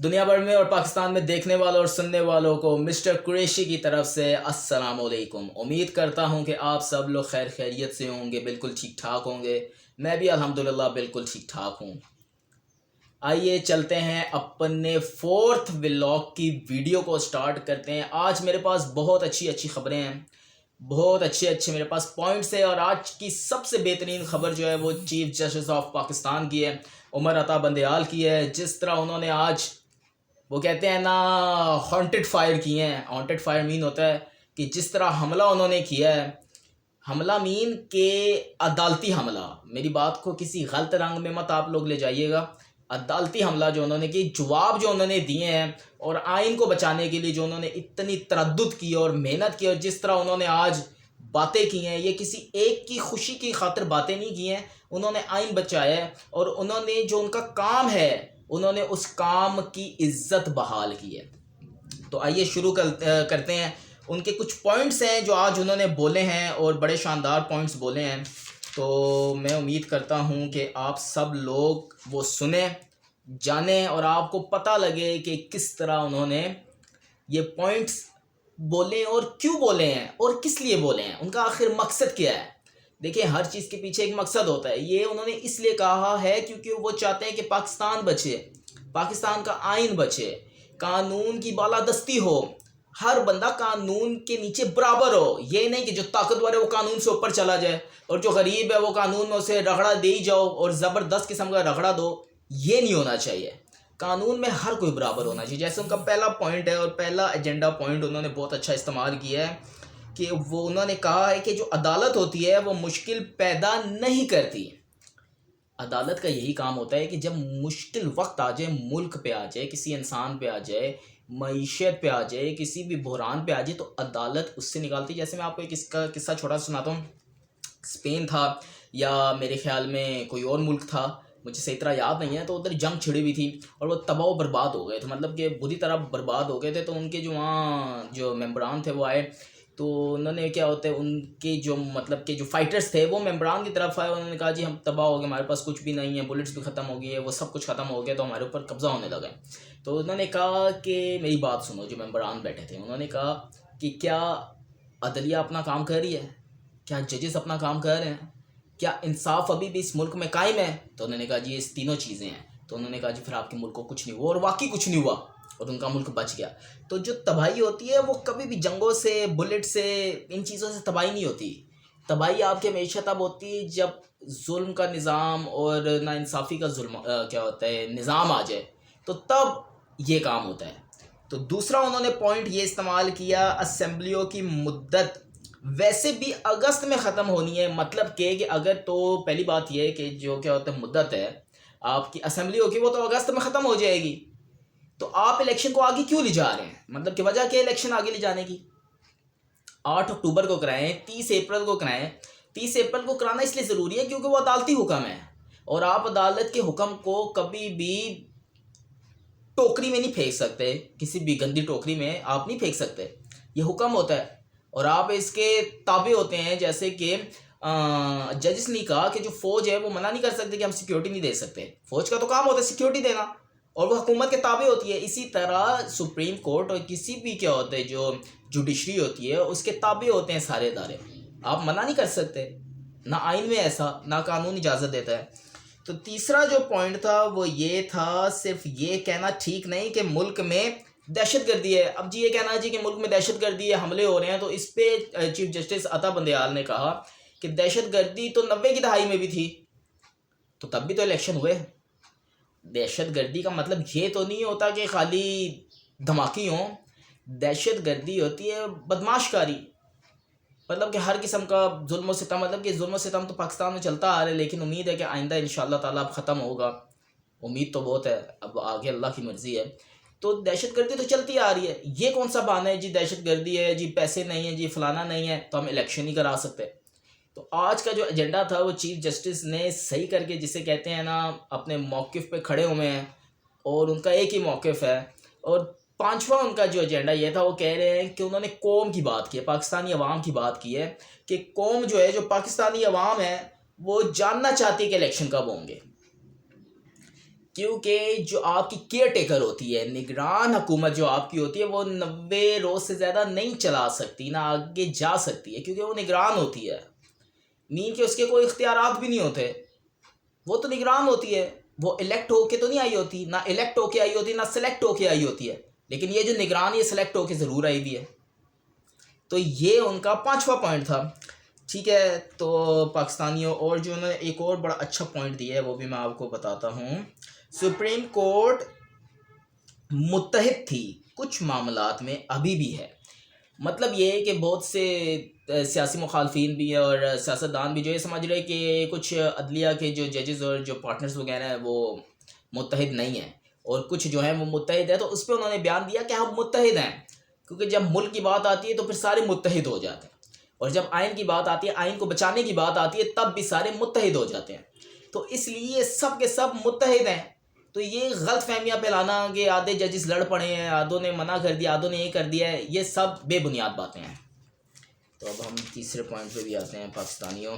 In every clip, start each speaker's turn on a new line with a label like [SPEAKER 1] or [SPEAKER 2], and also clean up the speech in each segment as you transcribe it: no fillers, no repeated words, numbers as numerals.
[SPEAKER 1] دنیا بھر میں اور پاکستان میں دیکھنے والوں اور سننے والوں کو مسٹر قریشی کی طرف سے السلام علیکم۔ امید کرتا ہوں کہ آپ سب لوگ خیر خیریت سے ہوں گے، بالکل ٹھیک ٹھاک ہوں گے۔ میں بھی الحمدللہ بالکل ٹھیک ٹھاک ہوں۔ آئیے چلتے ہیں اپنے فورتھ ولاگ کی ویڈیو کو سٹارٹ کرتے ہیں۔ آج میرے پاس بہت اچھی خبریں ہیں، بہت اچھے میرے پاس پوائنٹس ہیں، اور آج کی سب سے بہترین خبر جو ہے وہ چیف جسٹس آف پاکستان کی ہے، عمر عطا بندیال کی ہے۔ جس طرح انہوں نے آج وہ کہتے ہیں نا ہانٹڈ فائر کیے ہیں۔ ہانٹڈ فائر مین ہوتا ہے کہ جس طرح حملہ انہوں نے کیا ہے، حملہ مین کہ عدالتی حملہ، میری بات کو کسی غلط رنگ میں مت آپ لوگ لے جائیے گا۔ عدالتی حملہ جو انہوں نے کی، جواب جو انہوں نے دیے ہیں، اور آئین کو بچانے کے لیے جو انہوں نے اتنی تردد کی اور محنت کی، اور جس طرح انہوں نے آج باتیں کی ہیں، یہ کسی ایک کی خوشی کی خاطر باتیں نہیں کی ہیں۔ انہوں نے آئین بچایا ہے، اور انہوں نے جو ان کا کام ہے، انہوں نے اس کام کی عزت بحال کی ہے۔ تو آئیے شروع کرتے ہیں۔ ان کے کچھ پوائنٹس ہیں جو آج انہوں نے بولے ہیں، اور بڑے شاندار پوائنٹس بولے ہیں۔ تو میں امید کرتا ہوں کہ آپ سب لوگ وہ سنیں، جانیں، اور آپ کو پتہ لگے کہ کس طرح انہوں نے یہ پوائنٹس بولے اور کیوں بولے ہیں اور کس لیے بولے ہیں، ان کا آخر مقصد کیا ہے۔ دیکھیں، ہر چیز کے پیچھے ایک مقصد ہوتا ہے۔ یہ انہوں نے اس لیے کہا ہے کیونکہ وہ چاہتے ہیں کہ پاکستان بچے، پاکستان کا آئین بچے، قانون کی بالادستی ہو، ہر بندہ قانون کے نیچے برابر ہو۔ یہ نہیں کہ جو طاقتور ہے وہ قانون سے اوپر چلا جائے، اور جو غریب ہے وہ قانون میں اسے رگڑا دے ہی جاؤ اور زبردست قسم کا رگڑا دو۔ یہ نہیں ہونا چاہیے۔ قانون میں ہر کوئی برابر ہونا چاہیے۔ جیسے ان کا پہلا پوائنٹ ہے، اور پہلا ایجنڈا پوائنٹ انہوں نے بہت اچھا استعمال کیا ہے کہ وہ انہوں نے کہا ہے کہ جو عدالت ہوتی ہے وہ مشکل پیدا نہیں کرتی۔ عدالت کا یہی کام ہوتا ہے کہ جب مشکل وقت آ جائے، ملک پہ آ جائے، کسی انسان پہ آ جائے، معیشت پہ آ جائے، کسی بھی بحران پہ آ جائے، تو عدالت اس سے نکالتی ہے۔ جیسے میں آپ کو ایک اس کا قصہ چھوٹا سا سناتا ہوں۔ اسپین تھا، یا میرے خیال میں کوئی اور ملک تھا، مجھے صحیح طرح یاد نہیں ہے، تو ادھر جنگ چھڑی ہوئی تھی اور وہ تباہ و برباد ہو گئے تھے، مطلب کہ بری طرح برباد ہو گئے تھے۔ تو ان کے جو وہاں جو ممبران تھے وہ آئے، تو انہوں نے کیا ہوتا ہے، ان کے جو مطلب کہ جو فائٹرز تھے وہ ممبران کی طرف آئے، انہوں نے کہا جی ہم تباہ ہو گئے، ہمارے پاس کچھ بھی نہیں ہے، بلٹس بھی ختم ہو گئی ہے، وہ سب کچھ ختم ہو گیا، تو ہمارے اوپر قبضہ ہونے لگا ہے۔ تو انہوں نے کہا کہ میری بات سنو، جو ممبران بیٹھے تھے انہوں نے کہا کہ کیا عدلیہ اپنا کام کر رہی ہے؟ کیا ججز اپنا کام کر رہے ہیں؟ کیا انصاف ابھی بھی اس ملک میں قائم ہے؟ تو انہوں نے کہا جی یہ تینوں چیزیں ہیں۔ تو انہوں نے کہا جی پھر آپ کے ملک کو کچھ نہیں ہوا، اور واقعی کچھ نہیں ہوا، اور ان کا ملک بچ گیا۔ تو جو تباہی ہوتی ہے وہ کبھی بھی جنگوں سے، بلٹ سے، ان چیزوں سے تباہی نہیں ہوتی۔ تباہی آپ کے ہمیشہ تب ہوتی ہے جب ظلم کا نظام اور ناانصافی کا ظلم کیا ہوتا ہے نظام آ جائے، تو تب یہ کام ہوتا ہے۔ تو دوسرا انہوں نے پوائنٹ یہ استعمال کیا، اسمبلیوں کی مدت ویسے بھی اگست میں ختم ہونی ہے، مطلب کہ اگر تو پہلی بات یہ ہے کہ جو کیا ہوتا ہے مدت ہے آپ کی اسمبلی ہوگی وہ تو اگست میں ختم ہو جائے گی، تو آپ الیکشن کو آگے کیوں لے جا رہے ہیں؟ مطلب کہ وجہ کیا ہے الیکشن آگے لے جانے کی؟ 8 اکتوبر کو کرائیں، 30 اپریل کو کرائیں۔ 30 اپریل کو کرانا اس لیے ضروری ہے کیونکہ وہ عدالتی حکم ہے، اور آپ عدالت کے حکم کو کبھی بھی ٹوکری میں نہیں پھینک سکتے، کسی بھی گندی ٹوکری میں آپ نہیں پھینک سکتے۔ یہ حکم ہوتا ہے اور آپ اس کے تابع ہوتے ہیں۔ جیسے کہ ججز نے کہا کہ جو فوج ہے وہ منع نہیں کر سکتے کہ ہم سیکیورٹی نہیں دے سکتے، فوج کا تو کام ہوتا ہے سیکیورٹی دینا، اور وہ حکومت کے تابع ہوتی ہے۔ اسی طرح سپریم کورٹ اور کسی بھی کیا ہوتا ہے جو جوڈیشری ہوتی ہے اس کے تابع ہوتے ہیں سارے ادارے، آپ منع نہیں کر سکتے، نہ آئین میں ایسا، نہ قانون اجازت دیتا ہے۔ تو تیسرا جو پوائنٹ تھا وہ یہ تھا، صرف یہ کہنا ٹھیک نہیں کہ ملک میں دہشت گردی ہے۔ اب جی یہ کہنا جی کہ ملک میں دہشت گردی ہے، حملے ہو رہے ہیں، تو اس پہ چیف جسٹس عطا بندیال نے کہا کہ دہشت گردی تو 90 کی دہائی میں بھی تھی، تو تب بھی تو الیکشن ہوئے۔ دہشت گردی کا مطلب یہ تو نہیں ہوتا کہ خالی دھماکے ہوں، دہشت گردی ہوتی ہے بدماش کاری، مطلب کہ ہر قسم کا ظلم و ستم، مطلب کہ ظلم و ستم تو پاکستان میں چلتا آ رہا ہے، لیکن امید ہے کہ آئندہ انشاءاللہ تعالیٰ اب ختم ہوگا، امید تو بہت ہے، اب آگے اللہ کی مرضی ہے۔ تو دہشت گردی تو چلتی آ رہی ہے، یہ کون سا بہانہ ہے جی دہشت گردی ہے، جی پیسے نہیں ہیں، جی فلانا نہیں ہے تو ہم الیکشن نہیں کرا سکتے۔ تو آج کا جو ایجنڈا تھا وہ چیف جسٹس نے صحیح کر کے، جسے کہتے ہیں نا اپنے موقف پہ کھڑے ہوئے ہیں، اور ان کا ایک ہی موقف ہے۔ اور پانچواں ان کا جو ایجنڈا یہ تھا، وہ کہہ رہے ہیں کہ انہوں نے قوم کی بات کی ہے، پاکستانی عوام کی بات کی ہے، کہ قوم جو ہے، جو پاکستانی عوام ہے، وہ جاننا چاہتی ہے کہ الیکشن کب ہوں گے۔ کیونکہ جو آپ کی کیئر ٹیکر ہوتی ہے، نگران حکومت جو آپ کی ہوتی ہے، وہ 90 روز سے زیادہ نہیں چلا سکتی، نہ آگے جا سکتی ہے، کیونکہ وہ نگران ہوتی ہے، مین کہ اس کے کوئی اختیارات بھی نہیں ہوتے، وہ تو نگران ہوتی ہے، وہ الیکٹ ہو کے تو نہیں آئی ہوتی، نہ الیکٹ ہو کے آئی ہوتی، نہ سلیکٹ ہو کے آئی ہوتی ہے، لیکن یہ جو نگران یہ سلیکٹ ہو کے ضرور آئی بھی ہے۔ تو یہ ان کا 5واں پوائنٹ تھا۔ ٹھیک ہے، تو پاکستانیوں، اور جو انہوں نے ایک اور بڑا اچھا پوائنٹ دیا ہے وہ بھی میں آپ کو بتاتا ہوں۔ سپریم کورٹ متحد تھی کچھ معاملات میں، ابھی بھی ہے۔ مطلب یہ ہے کہ بہت سے سیاسی مخالفین بھی ہیں اور سیاستدان بھی جو یہ سمجھ رہے کہ کچھ عدلیہ کے جو ججز اور جو پارٹنرز وغیرہ ہیں وہ متحد نہیں ہیں، اور کچھ جو ہیں وہ متحد ہیں، تو اس پہ انہوں نے بیان دیا کہ ہم متحد ہیں، کیونکہ جب ملک کی بات آتی ہے تو پھر سارے متحد ہو جاتے ہیں، اور جب آئین کی بات آتی ہے، آئین کو بچانے کی بات آتی ہے، تب بھی سارے متحد ہو جاتے ہیں، تو اس لیے سب کے سب متحد ہیں۔ تو یہ غلط فہمیاں پھیلانا کہ آدھے ججز لڑ پڑے ہیں، آدھوں نے منع کر دیا، آدھوں نے یہ کر دیا ہے، یہ سب بے بنیاد باتیں ہیں۔ تو اب ہم تیسرے پوائنٹ پہ بھی آتے ہیں پاکستانیوں۔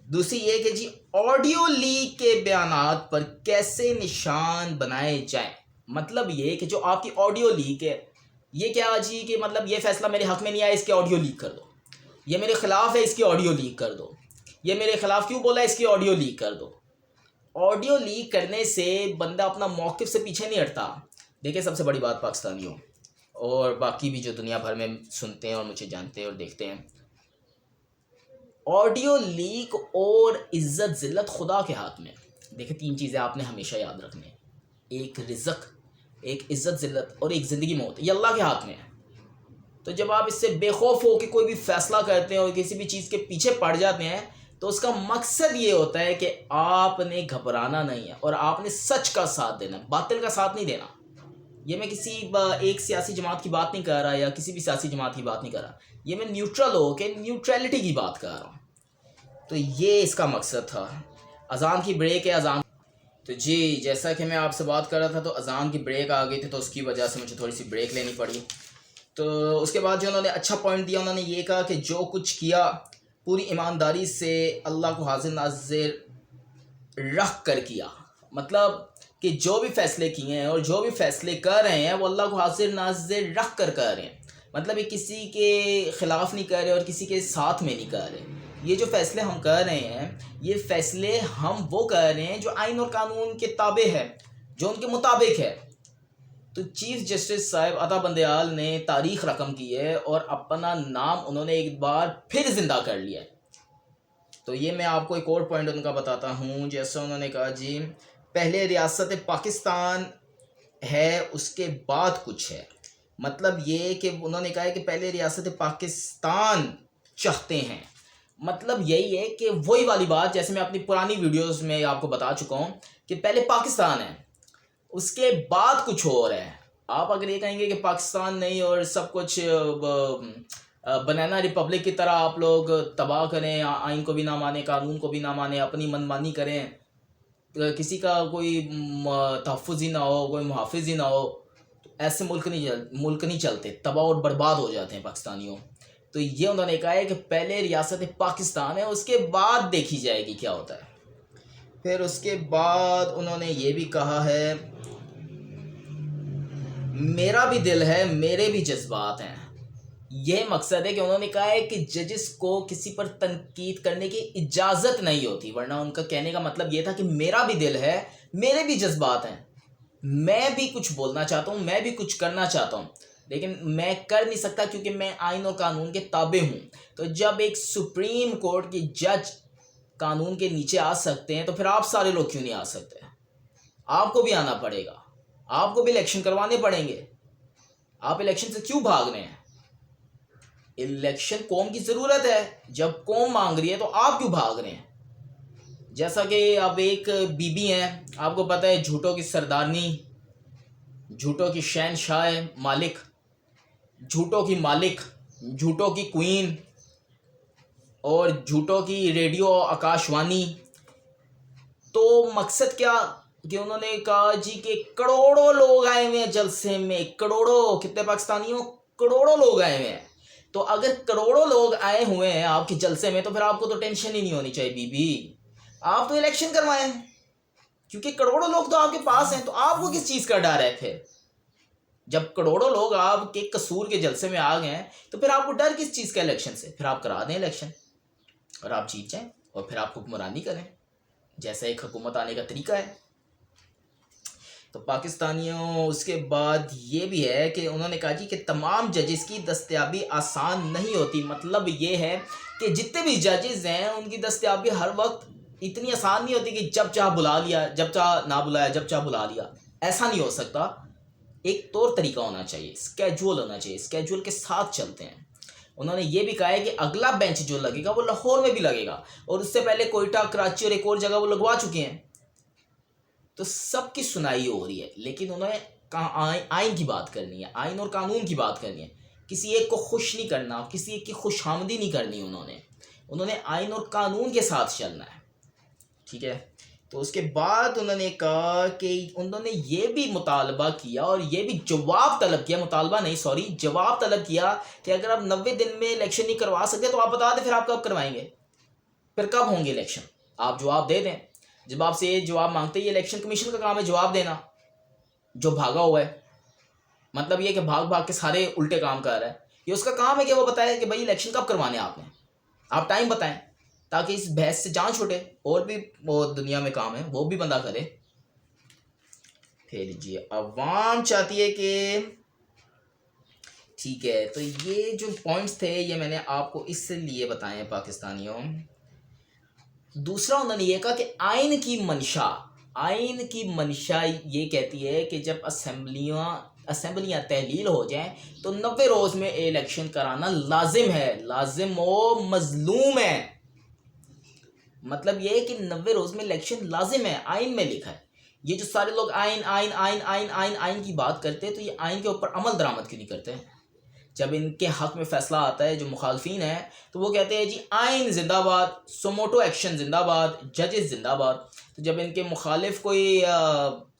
[SPEAKER 1] دوسری یہ کہ جی آڈیو لیک کے بیانات پر کیسے نشان بنائے جائیں۔ مطلب یہ کہ جو آپ کی آڈیو لیک ہے، یہ کیا جی کہ مطلب یہ فیصلہ میرے حق میں نہیں آیا، اس کے آڈیو لیک کر دو، یہ میرے خلاف ہے، اس کی آڈیو لیک کر دو، یہ میرے خلاف کیوں بولا ہے، اس کی آڈیو لیک کر دو۔ آڈیو لیک کرنے سے بندہ اپنا موقف سے پیچھے نہیں ہٹتا۔ دیکھیں سب سے بڑی بات پاکستانیوں اور باقی بھی جو دنیا بھر میں سنتے ہیں اور مجھے جانتے ہیں اور دیکھتے ہیں، آڈیو لیک اور عزت ذلت خدا کے ہاتھ میں۔ دیکھیں 3 چیزیں آپ نے ہمیشہ یاد رکھنی ہیں، ایک رزق، ایک عزت ذلت اور ایک زندگی موت، یہ اللہ کے ہاتھ میں ہے۔ تو جب آپ اس سے بے خوف ہو کے کوئی بھی فیصلہ کرتے ہیں اور کسی بھی چیز کے پیچھے پڑ جاتے ہیں، تو اس کا مقصد یہ ہوتا ہے کہ آپ نے گھبرانا نہیں ہے اور آپ نے سچ کا ساتھ دینا، باطل کا ساتھ نہیں دینا۔ یہ میں کسی ایک سیاسی جماعت کی بات نہیں کر رہا یا کسی بھی سیاسی جماعت کی بات نہیں کر رہا، یہ میں نیوٹرل ہو کے نیوٹرلٹی کی بات کر رہا ہوں۔ تو یہ اس کا مقصد تھا۔ اذان کی بریک ہے، اذان تو جی جیسا کہ میں آپ سے بات کر رہا تھا، تو اذان کی بریک آ گئی تھی، تو اس کی وجہ سے مجھے تھوڑی سی بریک لینی پڑی۔ تو اس کے بعد جو انہوں نے اچھا پوائنٹ دیا، انہوں نے یہ کہا کہ جو کچھ کیا پوری ایمانداری سے اللہ کو حاضر ناظر رکھ کر کیا۔ مطلب کہ جو بھی فیصلے کیے ہیں اور جو بھی فیصلے کر رہے ہیں وہ اللہ کو حاضر ناظر رکھ کر کر رہے ہیں۔ مطلب یہ کسی کے خلاف نہیں کر رہے اور کسی کے ساتھ میں نہیں کر رہے۔ یہ جو فیصلے ہم کر رہے ہیں، یہ فیصلے ہم وہ کر رہے ہیں جو آئین اور قانون کے تابع ہے، جو ان کے مطابق ہے۔ تو چیف جسٹس صاحب عطا بندیال نے تاریخ رقم کی ہے اور اپنا نام انہوں نے ایک بار پھر زندہ کر لیا ہے۔ تو یہ میں آپ کو ایک اور پوائنٹ ان کا بتاتا ہوں۔ جیسا انہوں نے کہا جی پہلے ریاست پاکستان ہے، اس کے بعد کچھ ہے۔ مطلب یہ کہ انہوں نے کہا ہے کہ پہلے ریاست پاکستان چاہتے ہیں۔ مطلب یہی ہے کہ وہی والی بات جیسے میں اپنی پرانی ویڈیوز میں آپ کو بتا چکا ہوں کہ پہلے پاکستان ہے، اس کے بعد کچھ اور ہے۔ آپ اگر یہ کہیں گے کہ پاکستان نہیں اور سب کچھ بنانا ریپبلک کی طرح آپ لوگ تباہ کریں، آئین کو بھی نہ مانیں، قانون کو بھی نہ مانیں، اپنی من مانی کریں، کسی کا کوئی تحفظ ہی نہ ہو، کوئی محافظ ہی نہ ہو، تو ایسے ملک نہیں چلتے، تباہ اور برباد ہو جاتے ہیں پاکستانیوں۔ تو یہ انہوں نے کہا ہے کہ پہلے ریاست پاکستان ہے، اس کے بعد دیکھی جائے گی کیا ہوتا ہے۔ پھر اس کے بعد انہوں نے یہ بھی کہا ہے میرا بھی دل ہے، میرے بھی جذبات ہیں۔ یہ مقصد ہے کہ انہوں نے کہا ہے کہ ججز کو کسی پر تنقید کرنے کی اجازت نہیں ہوتی، ورنہ ان کا کہنے کا مطلب یہ تھا کہ میرا بھی دل ہے، میرے بھی جذبات ہیں، میں بھی کچھ بولنا چاہتا ہوں، میں بھی کچھ کرنا چاہتا ہوں، لیکن میں کر نہیں سکتا کیونکہ میں آئین اور قانون کے تابع ہوں۔ تو جب ایک سپریم کورٹ کی جج قانون کے نیچے آ سکتے ہیں تو پھر آپ سارے لوگ کیوں نہیں آ سکتے؟ آپ کو بھی آنا پڑے گا، آپ کو بھی الیکشن کروانے پڑیں گے۔ آپ الیکشن سے کیوں بھاگ رہے ہیں؟ الیکشن قوم کی ضرورت ہے، جب قوم مانگ رہی ہے تو آپ کیوں بھاگ رہے ہیں؟ جیسا کہ اب ایک بی بی ہیں، آپ کو پتہ ہے جھوٹوں کی سردارنی، جھوٹوں کی شہنشاہ مالک، جھوٹوں کی مالک، جھوٹوں کی کوئین اور جھوٹوں کی ریڈیو آکاشوانی۔ تو مقصد کیا کہ انہوں نے کہا جی کہ کروڑوں لوگ آئے ہوئے ہیں جلسے میں، کروڑوں، کتنے پاکستانیوں؟ کروڑوں لوگ آئے ہوئے ہیں۔ تو اگر کروڑوں لوگ آئے ہوئے ہیں آپ کے جلسے میں تو پھر آپ کو تو ٹینشن ہی نہیں ہونی چاہیے بی بی، آپ تو الیکشن کروائیں۔ کیونکہ کروڑوں لوگ تو آپ کے پاس ہیں، تو آپ کو کس چیز کا ڈر ہے پھر؟ جب کروڑوں لوگ آپ کے قصور کے جلسے میں آ گئے ہیں تو پھر آپ کو ڈر کس چیز کا الیکشن سے؟ پھر آپ کرا دیں الیکشن اور آپ جیت جائیں اور پھر آپ حکمرانی کریں، جیسا ایک حکومت آنے کا طریقہ ہے۔ تو پاکستانیوں اس کے بعد یہ بھی ہے کہ انہوں نے کہا جی کہ تمام ججز کی دستیابی آسان نہیں ہوتی، مطلب یہ ہے کہ جتنے بھی ججز ہیں ان کی دستیابی ہر وقت اتنی آسان نہیں ہوتی کہ جب چاہ بلا لیا، جب چاہ نہ بلایا، جب چاہ بلا لیا، ایسا نہیں ہو سکتا۔ ایک طور طریقہ ہونا چاہیے، اسکیجول ہونا چاہیے، اسکیجول کے ساتھ چلتے ہیں۔ انہوں نے یہ بھی کہا ہے کہ اگلا بینچ جو لگے گا وہ لاہور میں بھی لگے گا، اور اس سے پہلے کوئٹہ، کراچی اور ایک اور جگہ وہ لگوا چکے ہیں، تو سب کی سنائی ہو رہی ہے۔ لیکن انہوں نے کہا آئین کی بات کرنی ہے، آئین اور قانون کی بات کرنی ہے، کسی ایک کو خوش نہیں کرنا، کسی ایک کی خوش آمدی نہیں کرنی۔ انہوں نے آئین اور قانون کے ساتھ چلنا ہے، ٹھیک ہے۔ تو اس کے بعد انہوں نے کہا کہ انہوں نے یہ بھی مطالبہ کیا اور یہ بھی جواب طلب کیا، مطالبہ نہیں سوری، جواب طلب کیا کہ اگر آپ 90 دن میں الیکشن نہیں کروا سکتے تو آپ بتا دیں پھر آپ کب کروائیں گے، پھر کب ہوں گے الیکشن، آپ جواب دے دیں۔ جب آپ سے یہ جواب مانگتے ہیں، یہ الیکشن کمیشن کا کام ہے جواب دینا، جو بھاگا ہوا ہے، مطلب یہ کہ بھاگ بھاگ کے سارے الٹے کام کر رہا ہے، یہ اس کا کام ہے کہ وہ بتائے کہ بھائی الیکشن کب کروانے آپ نے، آپ ٹائم بتائیں تاکہ اس بحث سے جان چھوٹے۔ اور بھی وہ دنیا میں کام ہے وہ بھی بندہ کرے۔ پھر جی عوام چاہتی ہے کہ ٹھیک ہے، تو یہ جو پوائنٹس تھے یہ میں نے آپ کو اس لیے بتائے ہیں پاکستانیوں۔ دوسرا انہوں نے یہ کہا کہ آئین کی منشا یہ کہتی ہے کہ جب اسمبلیاں تحلیل ہو جائیں تو 90 روز میں الیکشن کرانا لازم ہے، لازم و مظلوم ہے۔ مطلب یہ ہے کہ 90 روز میں الیکشن لازم ہے، آئین میں لکھا ہے۔ یہ جو سارے لوگ آئین کی بات کرتے ہیں تو یہ آئین کے اوپر عمل درآمد کیوں نہیں کرتے؟ جب ان کے حق میں فیصلہ آتا ہے جو مخالفین ہیں تو وہ کہتے ہیں جی آئین زندہ باد، سوموٹو ایکشن زندہ باد، ججز زندہ باد۔ تو جب ان کے مخالف کوئی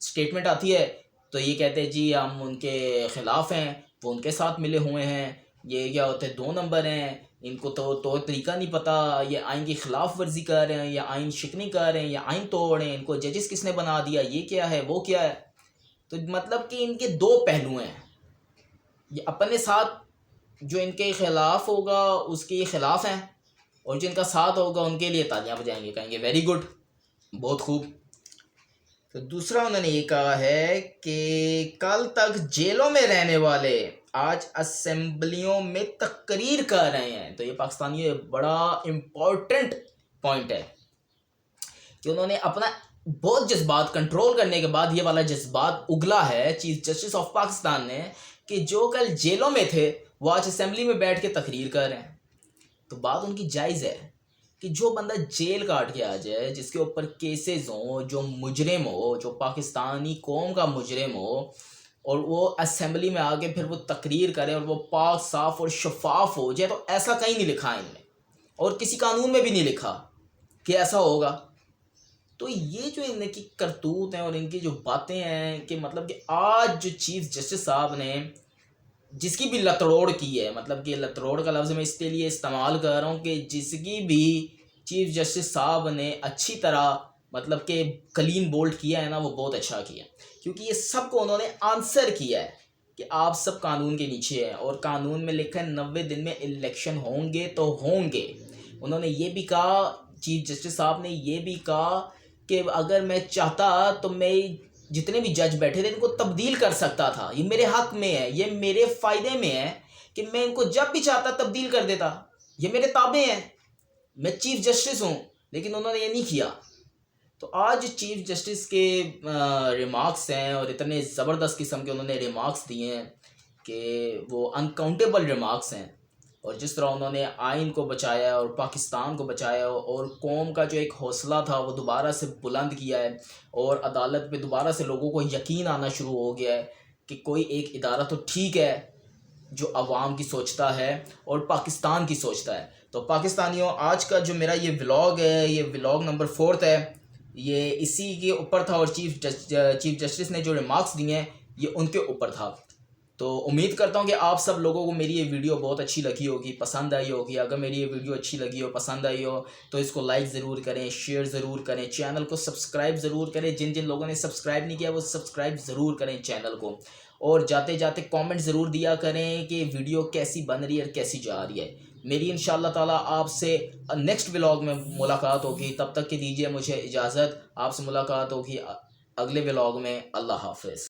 [SPEAKER 1] سٹیٹمنٹ آتی ہے تو یہ کہتے ہیں جی ہم ان کے خلاف ہیں، وہ ان کے ساتھ ملے ہوئے ہیں، یہ کیا ہوتے ہیں 2 نمبر ہیں، ان کو تو طریقہ نہیں پتہ، یہ آئین کی خلاف ورزی کر رہے ہیں، یا آئین شکنی کر رہے ہیں، یا آئین توڑ رہے ہیں، ان کو ججز کس نے بنا دیا، یہ کیا ہے وہ کیا ہے۔ تو مطلب کہ ان کے 2 پہلو ہیں، یہ اپنے ساتھ جو ان کے خلاف ہوگا اس کے خلاف ہیں، اور جو ان کا ساتھ ہوگا ان کے لیے تالیاں بجائیں گے، کہیں گے ویری گڈ، بہت خوب۔ تو دوسرا انہوں نے یہ کہا ہے کہ کل تک جیلوں میں رہنے والے آج اسمبلیوں میں تقریر کر رہے ہیں۔ تو یہ پاکستانی بڑا امپورٹنٹ پوائنٹ ہے کہ انہوں نے اپنا بہت جذبات کنٹرول کرنے کے بعد یہ والا جذبات اگلا ہے چیف جسٹس آف پاکستان نے، کہ جو کل جیلوں میں تھے وہ آج اسمبلی میں بیٹھ کے تقریر کر رہے ہیں۔ تو بات ان کی جائز ہے کہ جو بندہ جیل کاٹ کے آ جائے، جس کے اوپر کیسز ہوں، جو مجرم ہو، جو پاکستانی قوم کا مجرم ہو، اور وہ اسمبلی میں آگے پھر وہ تقریر کرے اور وہ پاک صاف اور شفاف ہو جائے، تو ایسا کہیں نہیں لکھا ان میں، اور کسی قانون میں بھی نہیں لکھا کہ ایسا ہوگا۔ تو یہ جو ان کی کرتوت ہیں اور ان کی جو باتیں ہیں کہ مطلب کہ آج جو چیف جسٹس صاحب نے جس کی بھی لتڑوڑ کی ہے، مطلب کہ لتڑوڑ کا لفظ میں اس کے لیے استعمال کر رہا ہوں کہ جس کی بھی چیف جسٹس صاحب نے اچھی طرح مطلب کہ کلین بولڈ کیا ہے نا، وہ بہت اچھا کیا، کیونکہ یہ سب کو انہوں نے آنسر کیا ہے کہ آپ سب قانون کے نیچے ہیں، اور قانون میں لکھا ہے 90 دن میں الیکشن ہوں گے تو ہوں گے۔ انہوں نے یہ بھی کہا، چیف جسٹس صاحب نے یہ بھی کہا کہ اگر میں چاہتا تو میں جتنے بھی جج بیٹھے تھے ان کو تبدیل کر سکتا تھا، یہ میرے حق میں ہے، یہ میرے فائدے میں ہے کہ میں ان کو جب بھی چاہتا تبدیل کر دیتا، یہ میرے تابع ہیں، میں چیف جسٹس ہوں۔ لیکن انہوں نے یہ نہیں کیا۔ تو آج چیف جسٹس کے ریمارکس ہیں، اور اتنے زبردست قسم کے انہوں نے ریمارکس دیے ہیں کہ وہ انکاؤنٹیبل ریمارکس ہیں، اور جس طرح انہوں نے آئین کو بچایا اور پاکستان کو بچایا اور قوم کا جو ایک حوصلہ تھا وہ دوبارہ سے بلند کیا ہے، اور عدالت پہ دوبارہ سے لوگوں کو یقین آنا شروع ہو گیا ہے کہ کوئی ایک ادارہ تو ٹھیک ہے جو عوام کی سوچتا ہے اور پاکستان کی سوچتا ہے۔ تو پاکستانیوں، آج کا جو میرا یہ ولاگ ہے، یہ ولاگ نمبر 4 ہے، یہ اسی کے اوپر تھا، اور چیف جسٹس نے جو ریمارکس دیے ہیں یہ ان کے اوپر تھا۔ تو امید کرتا ہوں کہ آپ سب لوگوں کو میری یہ ویڈیو بہت اچھی لگی ہوگی، پسند آئی ہوگی۔ اگر میری یہ ویڈیو اچھی لگی ہو، پسند آئی ہو تو اس کو لائک ضرور کریں، شیئر ضرور کریں، چینل کو سبسکرائب ضرور کریں۔ جن جن لوگوں نے سبسکرائب نہیں کیا وہ سبسکرائب ضرور کریں چینل کو، اور جاتے جاتے کامنٹ ضرور دیا کریں کہ ویڈیو کیسی بن رہی ہے اور کیسی جا رہی ہے۔ میری انشاءاللہ تعالیٰ آپ سے نیکسٹ ولاگ میں ملاقات ہوگی، تب تک کے دیجیے مجھے اجازت۔ آپ سے ملاقات ہوگی اگلے ولاگ میں۔ اللہ حافظ۔